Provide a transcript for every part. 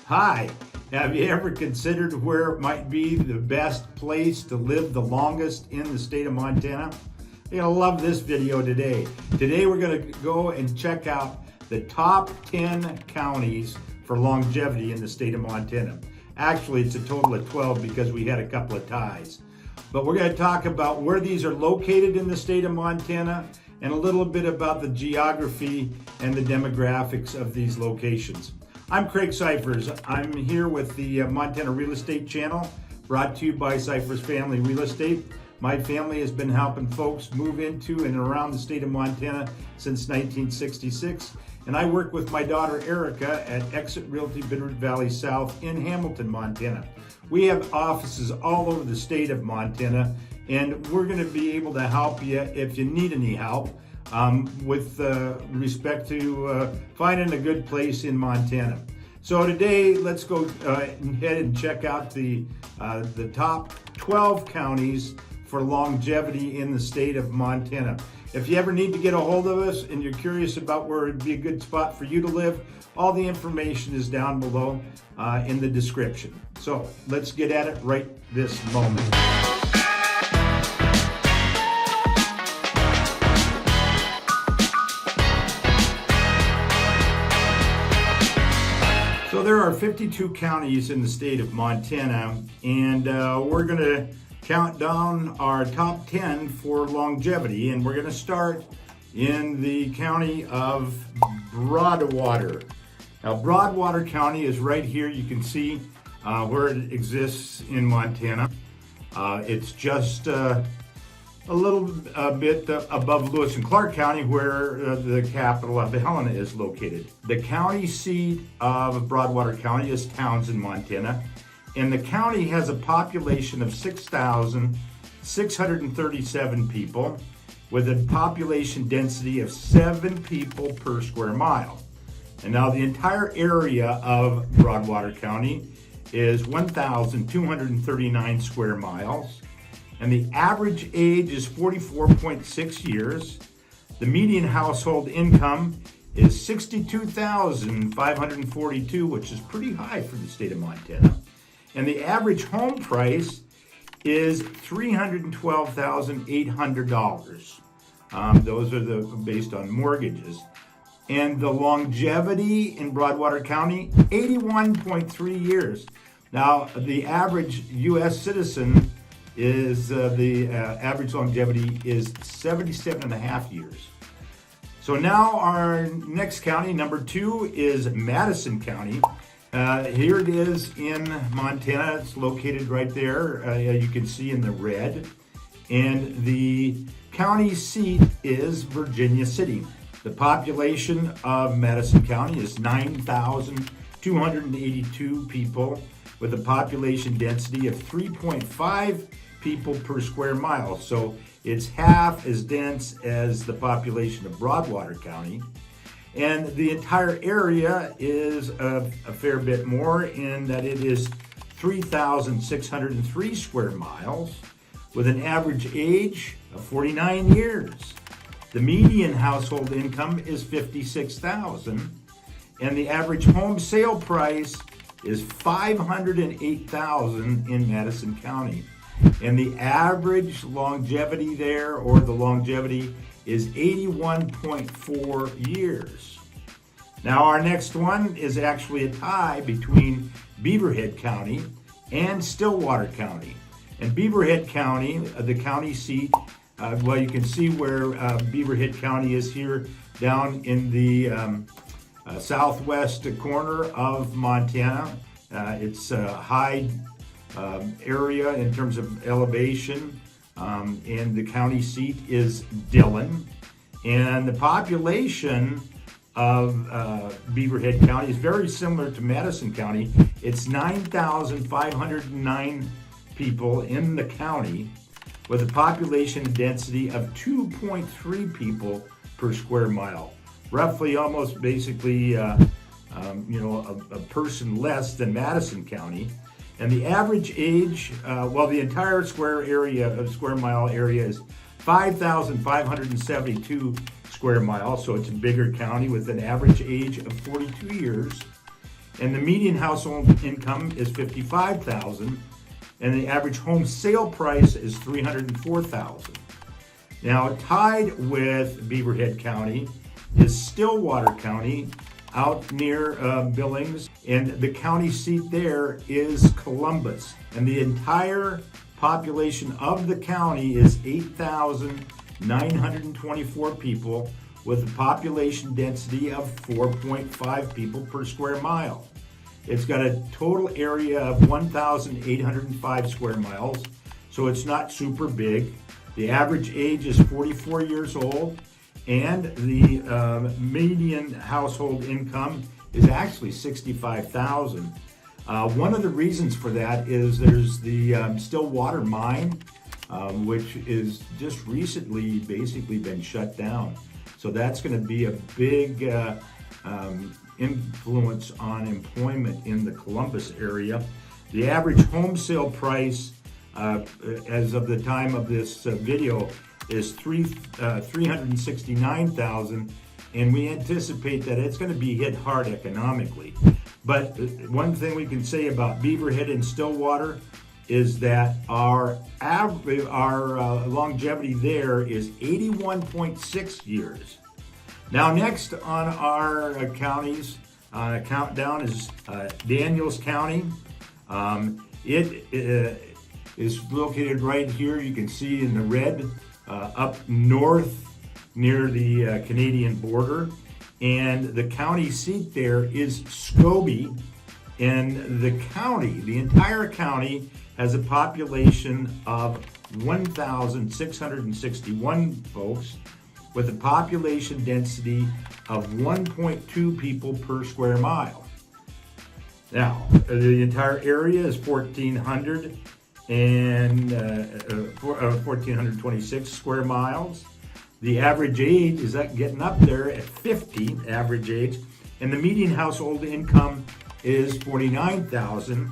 Hi, have you ever considered where it might be the best place to live the longest in the state of Montana? You're gonna love this video today. Today we're gonna go and check out the top 10 counties for longevity in the state of Montana. Actually, it's a total of 12 because we had a couple of ties. But we're gonna talk about where these are located in the state of Montana and a little bit about the geography and the demographics of these locations. I'm Craig Cyphers. I'm here with the Montana Real Estate Channel, brought to you by Cyphers Family Real Estate. My family has been helping folks move into and around the state of Montana since 1966, and I work with my daughter Erica at Exit Realty Bitterroot Valley South in Hamilton, Montana. We have offices all over the state of Montana, and we're going to be able to help you if you need any help. With respect to finding a good place in Montana. So today, let's go ahead and check out the top 12 counties for longevity in the state of Montana. If you ever need to get a hold of us and you're curious about where it'd be a good spot for you to live, all the information is down below in the description. So let's get at it right this moment. So there are 52 counties in the state of Montana, and we're going to count down our top 10 for longevity, and we're going to start in the county of Broadwater. Now, Broadwater County is right here. You can see where it exists in Montana. It's just a little bit above Lewis and Clark County, where the capital of Helena is located. The county seat of Broadwater County is Townsend, Montana, and the county has a population of 6,637 people with a population density of 7 people per square mile. And now the entire area of Broadwater County is 1,239 square miles. And the average age is 44.6 years. The median household income is $62,542, which is pretty high for the state of Montana. And the average home price is $312,800. Those are based on mortgages. And the longevity in Broadwater County, 81.3 years. Now, the average U.S. citizen is the average longevity is 77.5 years. So now our next county, number 2, is Madison County. Here it is in Montana. It's located right there. You can see in the red. And the county seat is Virginia City. The population of Madison County is 9,282 people with a population density of 3.5 people per square mile. So it's half as dense as the population of Broadwater County. And the entire area is a fair bit more in that it is 3,603 square miles with an average age of 49 years. The median household income is $56,000, and the average home sale price is $508,000 in Madison County. And the average longevity there, or the longevity, is 81.4 years. Now our next one is actually a tie between Beaverhead County and Stillwater County. And Beaverhead County, the county seat, well, you can see where Beaverhead County is here down in the southwest corner of Montana. It's a high area in terms of elevation, and the county seat is Dillon. And the population of Beaverhead County is very similar to Madison County. It's 9,509 people in the county with a population density of 2.3 people per square mile. Roughly, almost basically, a person less than Madison County. And the average age, the entire square mile area is 5,572 square miles, so it's a bigger county with an average age of 42 years. and the median household income is $55,000, and the average home sale price is $304,000. Now, tied with Beaverhead County is Stillwater County out near Billings, and the county seat there is Columbus. And the entire population of the county is 8,924 people with a population density of 4.5 people per square mile. It's got a total area of 1,805 square miles, so it's not super big. The average age is 44 years old, and the median household income is actually $65,000. One of the reasons for that is there's the Stillwater mine, which is just recently basically been shut down. So that's going to be a big influence on employment in the Columbus area. The average home sale price as of the time of this video is $369,000, and we anticipate that it's going to be hit hard economically. But one thing we can say about Beaverhead and Stillwater is that our longevity there is 81.6 years. Now, next on our counties countdown is Daniels County. It is located right here. You can see in the red up north near the Canadian border. And the county seat there is Scobie. And the county, the entire county, has a population of 1,661 folks with a population density of 1.2 people per square mile. Now, the entire area is 1,426 square miles. The average age is getting up there at 50, average age, and the median household income is $49,000,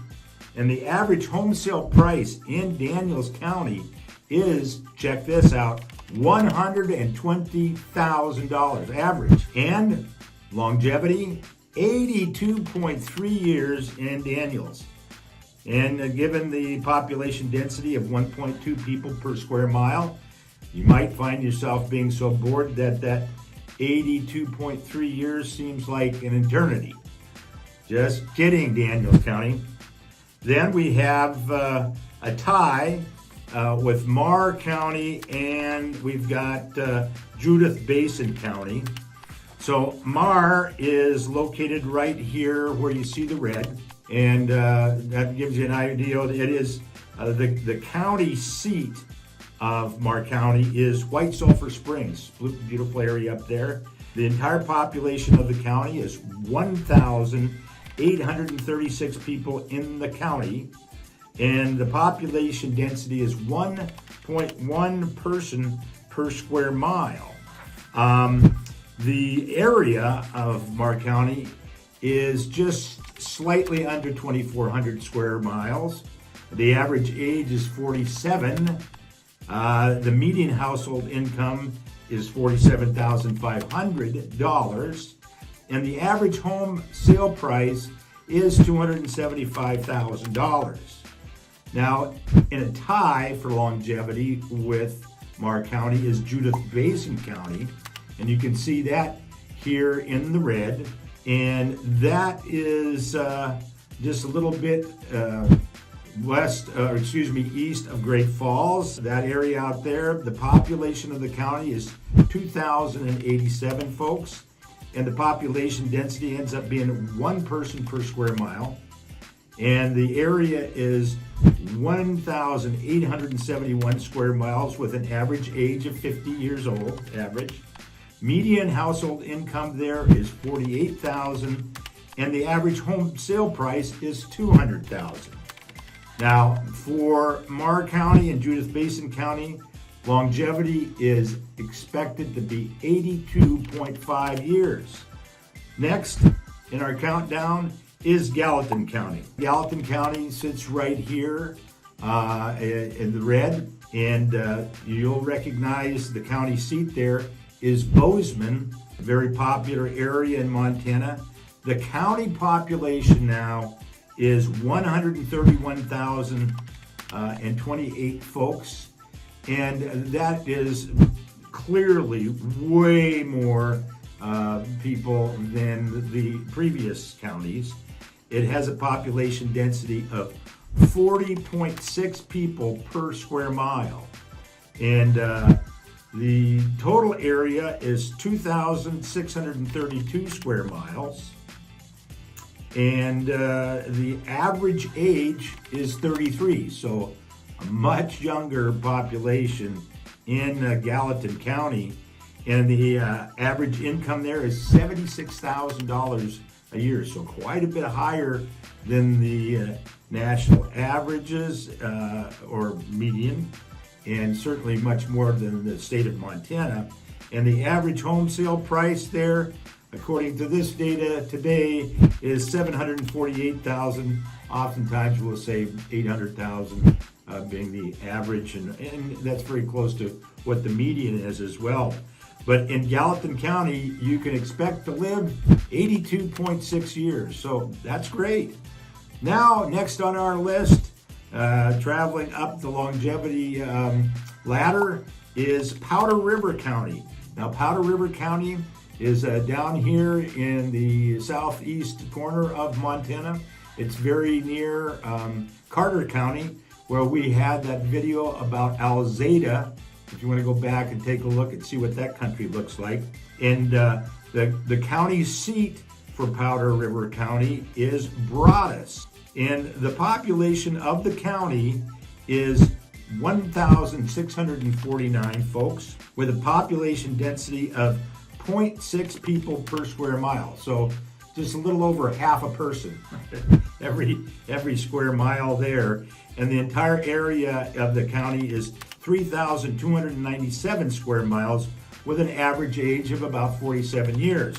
and the average home sale price in Daniels County is, check this out, $120,000 average, and longevity 82.3 years in Daniels. And given the population density of 1.2 people per square mile, you might find yourself being so bored that 82.3 years seems like an eternity. Just kidding, Daniels County. Then we have a tie with Marr County, and we've got Judith Basin County. So Marr is located right here where you see the red, and that gives you an idea. It is the county seat of Marr County is White Sulphur Springs, beautiful area up there. The entire population of the county is 1,836 people in the county, and the population density is 1.1 person per square mile. The area of Marr County is just slightly under 2,400 square miles. The average age is 47. The median household income is $47,500, and the average home sale price is $275,000. Now, in a tie for longevity with Marr County is Judith Basin County, and you can see that here in the red, and that is just a little bit east of Great Falls. That area out there, the population of the county is 2,087 folks, and the population density ends up being 1 person per square mile, and the area is 1,871 square miles with an average age of 50 years old, average. Median household income there is $48,000, and the average home sale price is $200,000. Now, for Marr County and Judith Basin County, longevity is expected to be 82.5 years. Next in our countdown is Gallatin County. Gallatin County sits right here in the red, and you'll recognize the county seat there is Bozeman, a very popular area in Montana. The county population now is 131,028 folks, and that is clearly way more people than the previous counties. It has a population density of 40.6 people per square mile, and the total area is 2,632 square miles, and the average age is 33, so a much younger population in Gallatin County, and the average income there is $76,000 a year, so quite a bit higher than the national averages or median, and certainly much more than the state of Montana. And the average home sale price there, according to this data today, is $748,000. Oftentimes we'll say $800,000 being the average, and that's very close to what the median is as well. But in Gallatin County, you can expect to live 82.6 years, so that's great. Now, next on our list, traveling up the longevity ladder, is Powder River County. Now, Powder River County is down here in the southeast corner of Montana. It's very near Carter County, where we had that video about Alzada. If you want to go back and take a look and see what that country looks like. And the county seat for Powder River County is Broadus. And the population of the county is 1,649 folks, with a population density of 0.6 people per square mile. So just a little over half a person every square mile there. And the entire area of the county is 3,297 square miles, with an average age of about 47 years.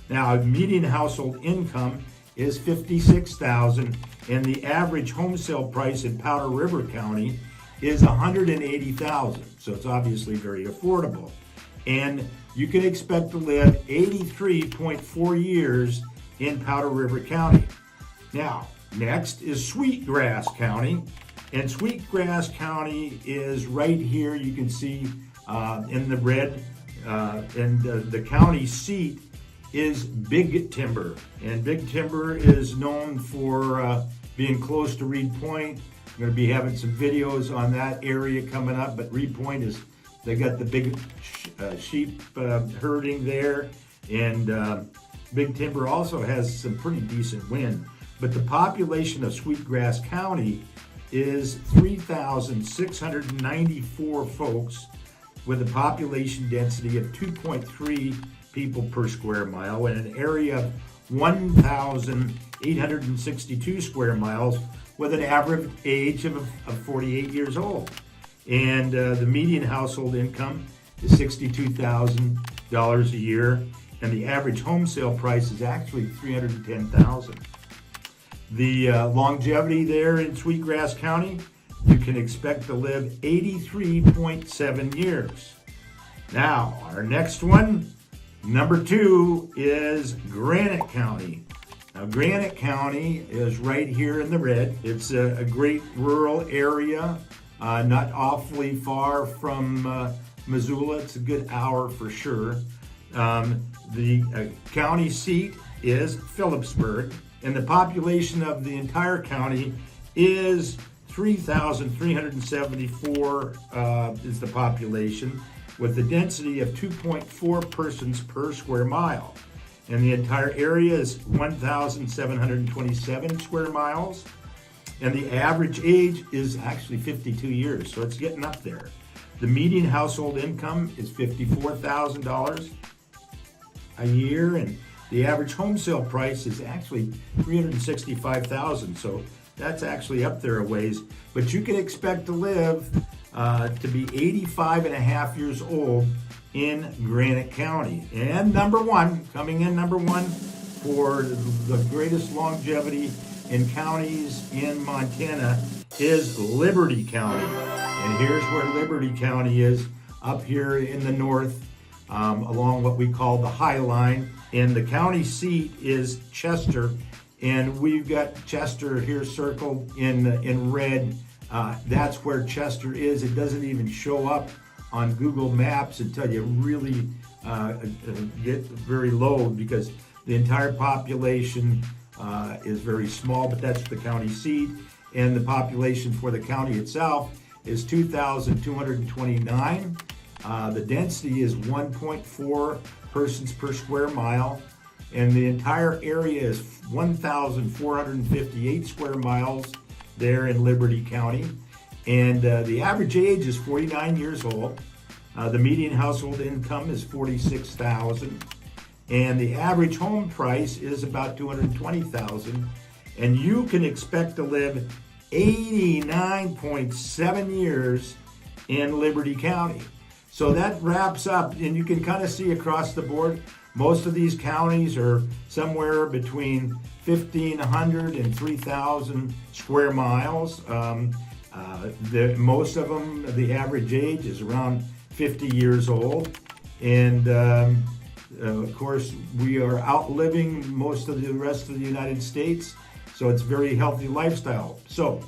Now, median household income is $56,000, and the average home sale price in Powder River County is $180,000. So it's obviously very affordable. And you can expect to live 83.4 years in Powder River County. Now, next is Sweetgrass County. And Sweetgrass County is right here. You can see in the red, and the county seat is Big Timber. And Big Timber is known for being close to Reed Point. I'm going to be having some videos on that area coming up, but Reed Point is, they got the big sheep herding there, and Big Timber also has some pretty decent wind. But the population of Sweetgrass County is 3,694 folks, with a population density of 2.3 people per square mile, and an area of 1,862 square miles, with an average age of 48 years old. And the median household income is $62,000 a year, and the average home sale price is actually $310,000. The longevity there in Sweetgrass County, you can expect to live 83.7 years. Now, our next one, number 2, is Granite County. Now, Granite County is right here in the red. It's a great rural area, not awfully far from Missoula. It's a good hour for sure. The county seat is Phillipsburg, and the population of the entire county is 3,374 is the population, with the density of 2.4 persons per square mile. And the entire area is 1,727 square miles. And the average age is actually 52 years, so it's getting up there. The median household income is $54,000 a year, and the average home sale price is actually $365,000, so that's actually up there a ways. But you can expect to live to be 85 and a half years old in Granite County. And coming in number one for the greatest longevity in counties in Montana is Liberty County. And here's where Liberty County is, up here in the north, along what we call the High Line. And the county seat is Chester, and we've got Chester here circled in red. That's where Chester is. It doesn't even show up on Google Maps until you really get very low, because the entire population is very small, but that's the county seat. And the population for the county itself is 2,229. The density is 1.4 persons per square mile, and the entire area is 1,458 square miles there in Liberty County. And the average age is 49 years old. The median household income is $46,000, and the average home price is about $220,000. And you can expect to live 89.7 years in Liberty County. So that wraps up, and you can kind of see across the board, most of these counties are somewhere between 1,500 and 3,000 square miles. Most of them, the average age is around 50 years old. And of course, we are outliving most of the rest of the United States. So it's a very healthy lifestyle. So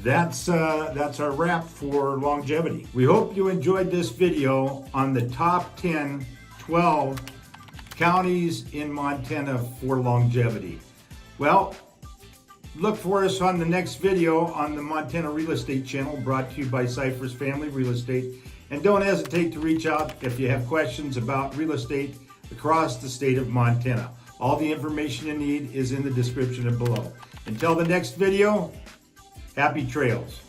that's our wrap for longevity. We hope you enjoyed this video on the top 12 counties in Montana for longevity. Well, look for us on the next video on the Montana Real Estate Channel, brought to you by Cypress Family Real Estate. And don't hesitate to reach out if you have questions about real estate across the state of Montana. All the information you need is in the description below. Until the next video, happy trails.